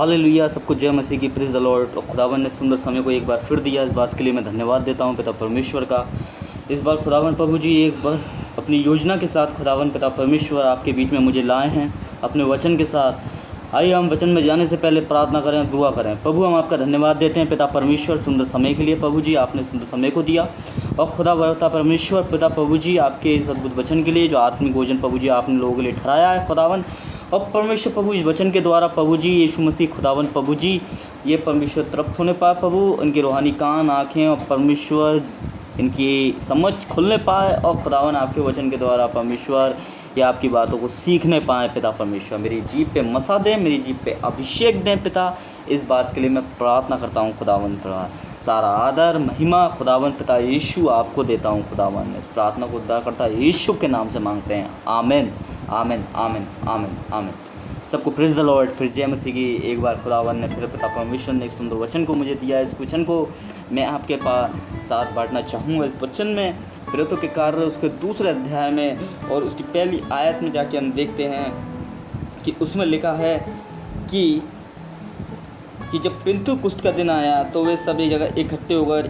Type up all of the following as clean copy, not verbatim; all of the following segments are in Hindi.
हालेलुया, सबको जय मसीह की, प्रेज़ द लॉर्ड। और खुदावन ने सुंदर समय को एक बार फिर दिया, इस बात के लिए मैं धन्यवाद देता हूँ पिता परमेश्वर का। इस बार खुदावन प्रभु जी एक बार अपनी योजना के साथ खुदावन पिता परमेश्वर आपके बीच में मुझे लाए हैं अपने वचन के साथ। आइए हम वचन में जाने से पहले प्रार्थना करें, दुआ करें। प्रभु हम आपका धन्यवाद देते हैं पिता परमेश्वर सुंदर समय के लिए। प्रभु जी आपने सुंदर समय को दिया, और खुदा पिता परमेश्वर पिता प्रभु जी आपके इस अद्भुत वचन के लिए जो आत्मिक भोजन प्रभु जी आपने लोगों के लिए ठहराया है खुदावन। और परमेश्वर प्रभु इस वचन के द्वारा प्रभु जी यीशु मसीह खुदावन प्रभु जी ये परमेश्वर तरफ होने पाए प्रभु, इनके रूहानी कान आँखें और परमेश्वर इनकी समझ खुलने पाए, और खुदावन आपके वचन के द्वारा परमेश्वर ये आपकी बातों को सीखने पाएँ पिता परमेश्वर। मेरी जीभ पे मसा दें, मेरी जीभ पे अभिषेक दें पिता। इस बात के लिए मैं प्रार्थना करता हूँ खुदावन। सारा आदर महिमा खुदावन पिता यीशु आपको देता हूँ खुदावन। इस प्रार्थना को उद्धार करता यीशु के नाम से मांगते हैं, आमीन आमीन आमीन आमीन आमीन। सबको प्रेज़ द लॉर्ड। फिर जय मसीह की एक बार खुदावन ने फिर पिता परमेश्वर ने एक सुंदर वचन को मुझे दिया। इस वचन को मैं आपके साथ बांटना चाहूँगा। इस वचन में प्रेरितों के कार्य उसके दूसरे अध्याय में और उसकी पहली आयत में जाके हम देखते हैं कि उसमें लिखा है कि जब पिन्तेकुस्त का दिन आया तो वे सब एक जगह इकट्ठे होकर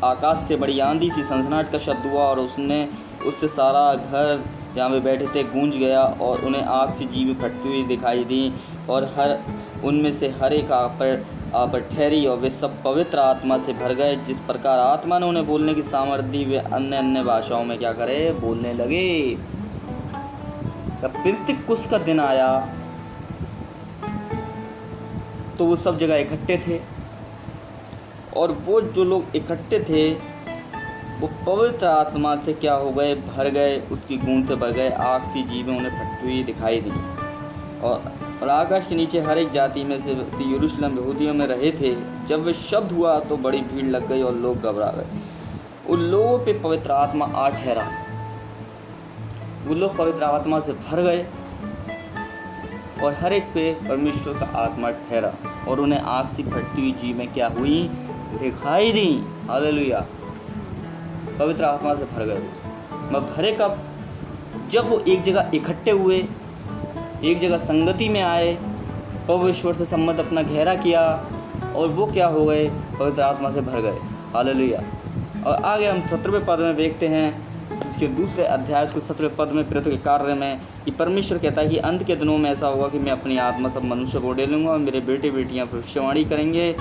आकाश से बड़ी आंधी सी सनसनाहट का शब्द हुआ, और उससे सारा घर जहाँ वे बैठे थे गूंज गया, और उन्हें आग सी जीभ फटती हुई दिखाई दी, और उनमें से हर एक आप पर ठहरी, और वे सब पवित्र आत्मा से भर गए। जिस प्रकार आत्मा ने उन्हें बोलने की सामर्थ्य दी, वे अन्य अन्य भाषाओं में क्या करे, बोलने लगे। जब पिन्तेकुस्त का दिन आया तो वो सब जगह इकट्ठे थे, और वो जो लोग इकट्ठे थे वो पवित्र आत्मा से क्या हो गए, भर गए, उसकी गूंज से भर गए। आग सी जीभें उन्हें फटती हुई दिखाई दी, और आकाश के नीचे हर एक जाति में से यरूशलेम यहूदियों में रहे थे। जब वे शब्द हुआ तो बड़ी भीड़ लग गई और लोग घबरा गए। उन लोगों पे पवित्र आत्मा आ ठहरा, वो लोग पवित्र आत्मा से भर गए, और हर एक पे परमेश्वर का आत्मा ठहरा, और उन्हें आग सी फटती हुई जीभें क्या हुई, दिखाई दी। हालेलुया, पवित्र आत्मा से भर गए। मैं भरे कब, जब वो एक जगह इकट्ठे हुए, एक जगह संगति में आए, परमेश्वर से संबंध अपना गहरा किया, और वो क्या हो गए, पवित्र आत्मा से भर गए। हालेलुया। और आगे हम 17वें पद में देखते हैं, इसके दूसरे अध्याय को 17वें पद में प्रेरितों के कार्य में कि परमेश्वर कहता है कि अंत के दिनों में ऐसा होगा कि मैं अपनी आत्मा सब मनुष्य को डालूंगा, और मेरे बेटे बेटियां भविष्यवाणी करेंगे,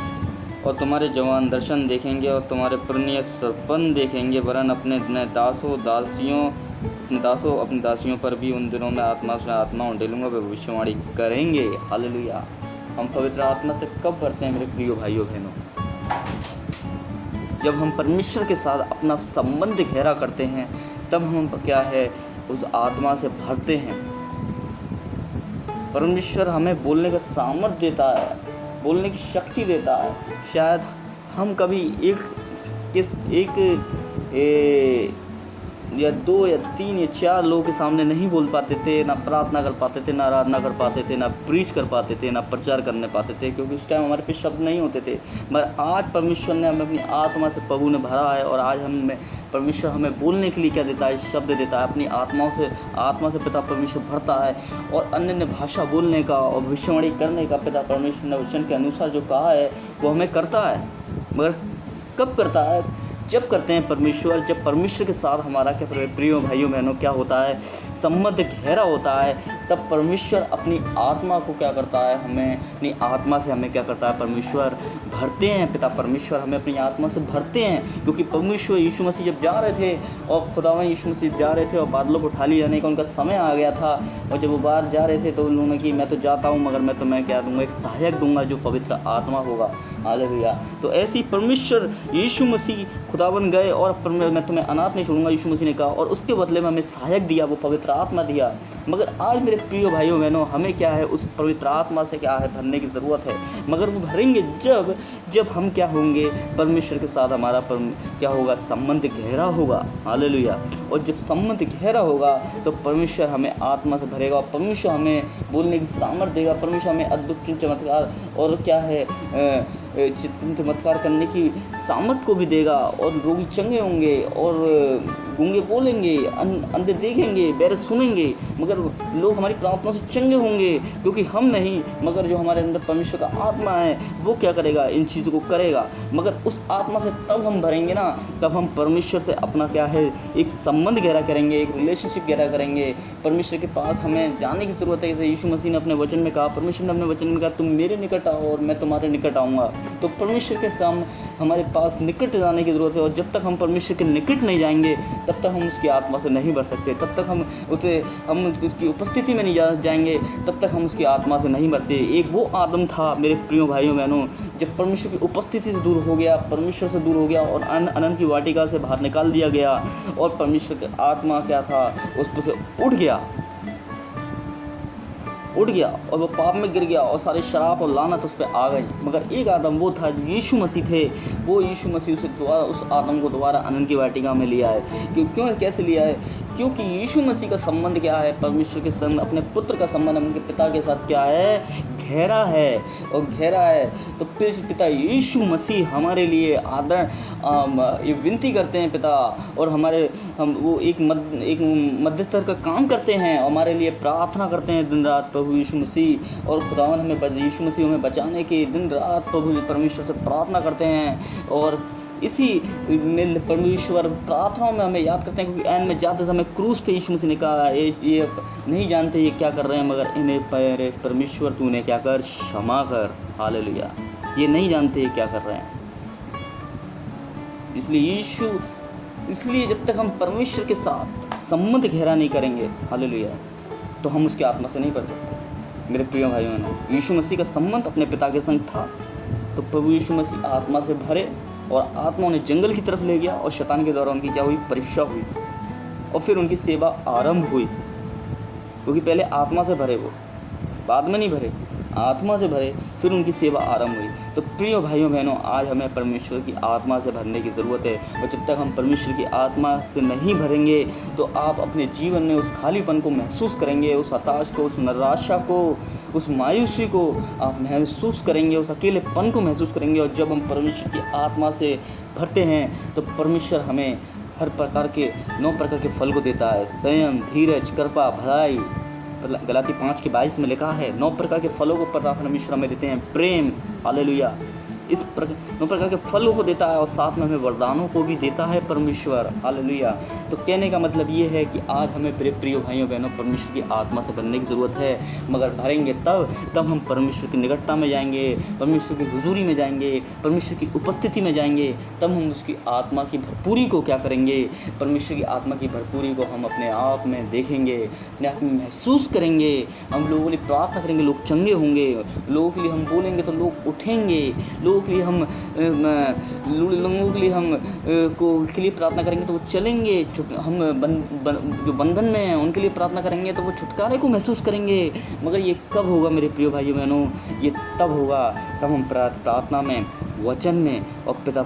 और तुम्हारे जवान दर्शन देखेंगे, और तुम्हारे पुरनिये सपन देखेंगे, वरन अपने अपनी दासियों पर भी उन दिनों में आत्मा से आत्मा डालूंगा, वे भविष्यवाणी करेंगे। हालेलुया। हम पवित्र आत्मा से कब भरते हैं मेरे प्रिय भाइयों बहनों? जब हम परमेश्वर के साथ अपना संबंध गहरा करते हैं, तब हम क्या है, उस आत्मा से भरते हैं। परमेश्वर हमें बोलने का सामर्थ्य देता है, बोलने की शक्ति देता है। शायद हम कभी एक या 2 या 3 या 4 लोगों के सामने नहीं बोल पाते थे, ना प्रार्थना कर पाते थे, ना आराधना कर पाते थे, ना प्रीच कर पाते थे, ना प्रचार करने पाते थे, क्योंकि उस टाइम हमारे पे शब्द नहीं होते थे। मगर आज परमेश्वर ने हमें अपनी आत्मा से प्रभु ने भरा है, और आज परमेश्वर हमें बोलने के लिए क्या देता है, शब्द देता है। अपनी आत्मा से पिता परमेश्वर भरता है, और अन्य भाषा बोलने का और भविष्यवाणी करने का पिता परमेश्वर ने वचन के अनुसार जो कहा है वो हमें करता है। मगर कब करता है? जब करते हैं परमेश्वर, जब परमेश्वर के साथ हमारा क्या प्रिय भाइयों बहनों क्या होता है, संबंध गहरा होता है, तब परमेश्वर अपनी आत्मा को क्या करता है, हमें अपनी आत्मा से हमें क्या करता है, परमेश्वर भरते हैं। पिता परमेश्वर हमें अपनी आत्मा से भरते हैं, क्योंकि परमेश्वर यीशु मसीह जब जा रहे थे, और खुदावन यीशु मसीह जा रहे थे, और बादलों को उठा ले जाने का उनका समय आ गया था, और जब वो बाहर जा रहे थे तो उन्होंने कि मैं तो जाता हूँ, मगर मैं तुम्हें क्या दूँगा, एक सहायक दूँगा जो पवित्र आत्मा होगा। हालेलुया। तो ऐसी परमेश्वर यीशु मसीह खुदावन गए, और मैं तुम्हें अनाथ नहीं छोड़ूंगा, यीशु मसीह ने कहा, और उसके बदले में हमें सहायक दिया, वो पवित्र आत्मा दिया। मगर आज मेरे प्रिय भाइयों बहनों, हमें क्या है, उस पवित्र आत्मा से क्या है, भरने की ज़रूरत है। मगर वो भरेंगे जब हम क्या होंगे, परमेश्वर के साथ हमारा क्या होगा, संबंध गहरा होगा। हालेलुया। और जब संबंध गहरा होगा तो परमेश्वर हमें आत्मा से भरेगा, और परमेश्वर हमें बोलने की सामर्थ्य देगा। परमेश्वर हमें अद्भुत चमत्कार और क्या है चमत्कार करने की सामर्थ को भी देगा, और रोगी चंगे होंगे, और गूंगे बोलेंगे, अंधे देखेंगे, बहरे सुनेंगे, मगर लोग हमारी प्रार्थना से चंगे होंगे, क्योंकि हम नहीं मगर जो हमारे अंदर परमेश्वर का आत्मा है वो क्या करेगा, इन चीज़ों को करेगा। मगर उस आत्मा से तब हम भरेंगे ना, तब हम परमेश्वर से अपना क्या है एक संबंध गहरा करेंगे, एक रिलेशनशिप गहरा करेंगे। परमेश्वर के पास हमें जाने की ज़रूरत है। जैसे यीशु मसीह ने अपने वचन में कहा, परमेश्वर ने अपने वचन में कहा, तुम मेरे निकट आओ और मैं तुम्हारे निकट आऊँगा। तो परमेश्वर के सामने हमारे पास निकट जाने की ज़रूरत है, और जब तक हम परमेश्वर के निकट नहीं जाएंगे तब तक हम उसकी आत्मा से नहीं बढ़ सकते। तब तक हम उसकी उपस्थिति में नहीं जाएंगे, तब तक हम उसकी आत्मा से नहीं बढ़ते। एक वो आदम था मेरे प्रिय भाइयों बहनों, जब परमेश्वर की उपस्थिति से दूर हो गया, परमेश्वर से दूर हो गया और अनंत की वाटिका से बाहर निकाल दिया गया, और परमेश्वर की आत्मा क्या था, उस पर से उठ गया और वो पाप में गिर गया और सारे शराब और लानत उस पर आ गई। मगर एक आदम वो था, यीशु मसीह थे, वो यीशु मसीह उस आदम को दोबारा अनंत की वाटिका में लिया है। क्यों कैसे लिया है? क्योंकि यीशु मसीह का संबंध क्या है, परमेश्वर के संग अपने पुत्र का संबंध उनके पिता के साथ क्या है, गहरा है। और गहरा है तो फिर पिता यीशु मसीह हमारे लिए ये विनती करते हैं पिता, और हम वो एक मध्यस्थ का काम करते हैं, हमारे लिए प्रार्थना करते हैं दिन रात प्रभु यीशु मसीह। और खुदावन यीशु मसीह हमें बचाने के दिन रात प्रभु परमेश्वर से प्रार्थना करते हैं। और इसी में परमेश्वर प्रार्थनाओं में हमें याद करते हैं, क्योंकि एंड में जाते समय क्रूस पे यीशु मसीह ने कहा, ये नहीं जानते ये क्या कर रहे हैं, मगर इन्हें परमेश्वर तू उन्हें क्या कर, क्षमा कर। हालेलुया। ये नहीं जानते ये क्या कर रहे हैं। इसलिए जब तक हम परमेश्वर के साथ संबंध गहरा नहीं करेंगे, हालेलुया, तो हम उसकी आत्मा से नहीं बढ़ सकते। मेरे प्रिय भाइयों ने यीशु मसीह का संबंध अपने पिता के संग था, तो प्रभु यीशु मसीह आत्मा से भरे और आत्मा उन्हें जंगल की तरफ ले गया, और शैतान के द्वारा उनकी क्या हुई, परीक्षा हुई, और फिर उनकी सेवा आरंभ हुई। क्योंकि पहले आत्मा से भरे, वो बाद में नहीं भरे, आत्मा से भरे, फिर उनकी सेवा आरंभ हुई। तो प्रिय भाइयों बहनों, आज हमें परमेश्वर की आत्मा से भरने की ज़रूरत है। और जब तक हम परमेश्वर की आत्मा से नहीं भरेंगे तो आप अपने जीवन में उस खालीपन को महसूस करेंगे, उस हताश को, उस निराशा को, उस मायूसी को आप महसूस करेंगे, उस अकेलेपन को महसूस करेंगे। और जब हम परमेश्वर की आत्मा से भरते हैं तो परमेश्वर हमें हर प्रकार के 9 प्रकार के फल को देता है। संयम, धीरज, कृपा, भलाई, गलाती 5:22 में लिखा है 9 प्रकार के फलों को पता परमेश्वर हमें देते हैं। प्रेम, हालेलुया, इस 9 प्रकार के फलों को देता है, और साथ में हमें वरदानों को भी देता है परमेश्वर, हालेलुया। तो कहने का मतलब ये है कि आज हमें प्रिय भाइयों बहनों परमेश्वर की आत्मा से भरने की ज़रूरत है। मगर भरेंगे तब हम परमेश्वर की निकटता में जाएंगे, परमेश्वर की हुजूरी में जाएंगे, परमेश्वर की उपस्थिति में जाएंगे। तब हम उसकी आत्मा की भरपूरी को क्या करेंगे, परमेश्वर की आत्मा की भरपूरी को हम अपने आप में देखेंगे, अपने आप में महसूस करेंगे। हम लोगों के लिए प्रार्थना करेंगे, लोग चंगे होंगे, लोगों के लिए हम बोलेंगे तो लोग उठेंगे, लोगों के लिए हम के लिए प्रार्थना करेंगे तो वो चलेंगे, हम जो बंधन में हैं उनके लिए प्रार्थना करेंगे तो वो छुटकारे को महसूस करेंगे। मगर ये कब होगा मेरे प्रिय भाइयों बहनों? ये तब होगा तब हम प्रार्थना में, वचन में और पिता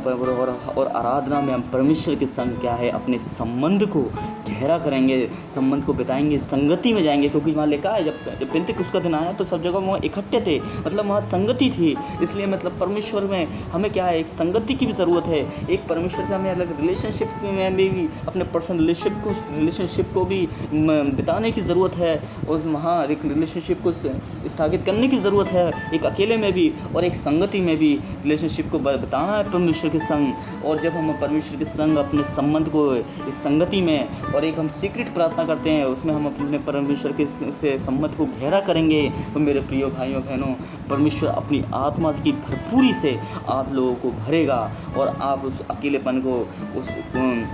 और आराधना में हम परमेश्वर के संग क्या है, अपने संबंध को गहरा करेंगे, संबंध को बिताएंगे, संगति में जाएंगे। क्योंकि वहाँ लिखा है जब पेंतेकुस्त का दिन आया तो सब जगह वहाँ इकट्ठे थे, मतलब वहाँ संगति थी। इसलिए मतलब परमेश्वर में हमें क्या है, एक संगति की भी ज़रूरत है। एक परमेश्वर से हमें अलग रिलेशनशिप में भी अपने पर्सनल रिलेशनशिप को भी बिताने की ज़रूरत है, और वहाँ एक रिलेशनशिप को स्थापित करने की ज़रूरत है, एक अकेले में भी और एक संगति में भी रिलेशनशिप को बताना है परमेश्वर के संग। और जब हम परमेश्वर के संग अपने संबंध को इस संगति में और एक हम सीक्रेट प्रार्थना करते हैं, उसमें हम अपने परमेश्वर के से संबंध को गहरा करेंगे, तो मेरे प्रिय भाइयों बहनों परमेश्वर अपनी आत्मा की भरपूरी से आप लोगों को भरेगा, और आप उस अकेलेपन को, उस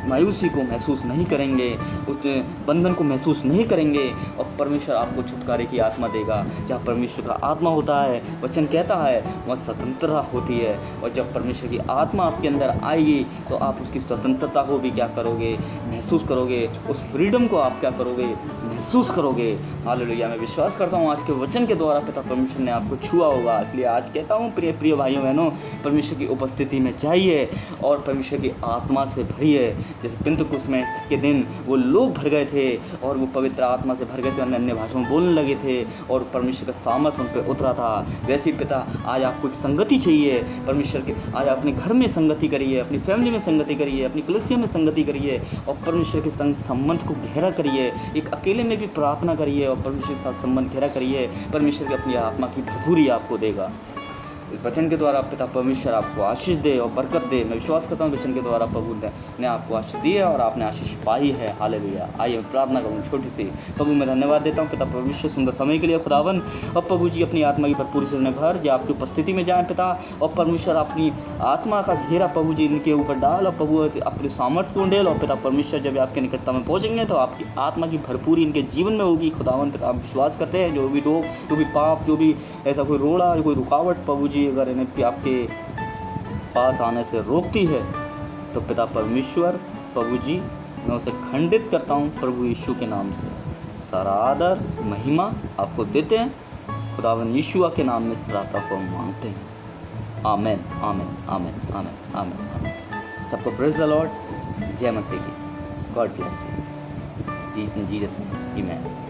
मायूसी को महसूस नहीं करेंगे, उस बंधन को महसूस नहीं करेंगे, और परमेश्वर आपको छुटकारे की आत्मा देगा। जहाँ परमेश्वर का आत्मा होता है, वचन कहता है, वहाँ स्वतंत्रता होती है। और जब परमेश्वर की आत्मा आपके अंदर आएगी तो आप उसकी स्वतंत्रता को भी क्या करोगे, महसूस करोगे, उस फ्रीडम को आप क्या करोगे, महसूस करोगे। हालेलुया। मैं विश्वास करता हूँ आज के वचन के द्वारा पिता परमेश्वर ने आपको छुआ होगा। इसलिए आज कहता हूँ प्रिय भाइयों बहनों, परमेश्वर की उपस्थिति में जाइए और परमेश्वर की आत्मा से भरिए। जैसे पेंतेकुस्त में के दिन वो लोग भर गए थे और वो पवित्र आत्मा से भर गए थे, अन्य भाषाओं में बोलने लगे थे और परमेश्वर का सामर्थ उन पर उतरा था। वैसे ही पिता आज आपको एक संगति चाहिए परमेश्वर के, आज अपने घर में संगति करिए, अपनी फैमिली में संगति करिए, अपनी कलीसिया में संगति करिए और परमेश्वर के संग संबंध को गहरा करिए। एक अकेले में भी प्रार्थना करिए और परमेश्वर के साथ संबंध गहरा करिए। परमेश्वर की अपनी आत्मा की भरपूरी आपको देगा। इस वचन के द्वारा पिता परमेश्वर आपको आशीष दे और बरकत दे। मैं विश्वास करता हूँ वचन के द्वारा प्रभु ने आपको आशीष दी है और आपने आशीष पाई है। हालेलुया। आइए मैं प्रार्थना करूँ छोटी सी। प्रभु मैं धन्यवाद देता हूँ पिता परमेश्वर सुंदर समय के लिए खुदावन। और प्रभु जी अपनी आत्मा की भरपूरी से भर जो आपकी उपस्थिति में जाएँ पिता, और परमेश्वर अपनी आत्मा का घेरा प्रभु जी इनके ऊपर डाल और प्रभु अपने सामर्थ्य को डेल। और पिता परमेश्वर जब आपके निकटता में पहुँचेंगे तो आपकी आत्मा की भरपूरी इनके जीवन में होगी खुदावन। पिता आप विश्वास करते हैं जो भी रोग, जो भी पाप, जो भी ऐसा कोई रोड़ा, कोई रुकावट प्रभु जी अगर इन्हें आपके पास आने से रोकती है तो पिता परमेश्वर प्रभु जी मैं उसे खंडित करता हूँ प्रभु यीशु के नाम से। सारा आदर महिमा आपको देते हैं खुदावन यीशु के नाम में इस प्रार्थना को मांगते हैं। आमीन आमीन आमीन आमीन आमीन आमीन। सबको प्रेज द लॉर्ड। जय मसीह की। God bless you. Jesus name आमीन।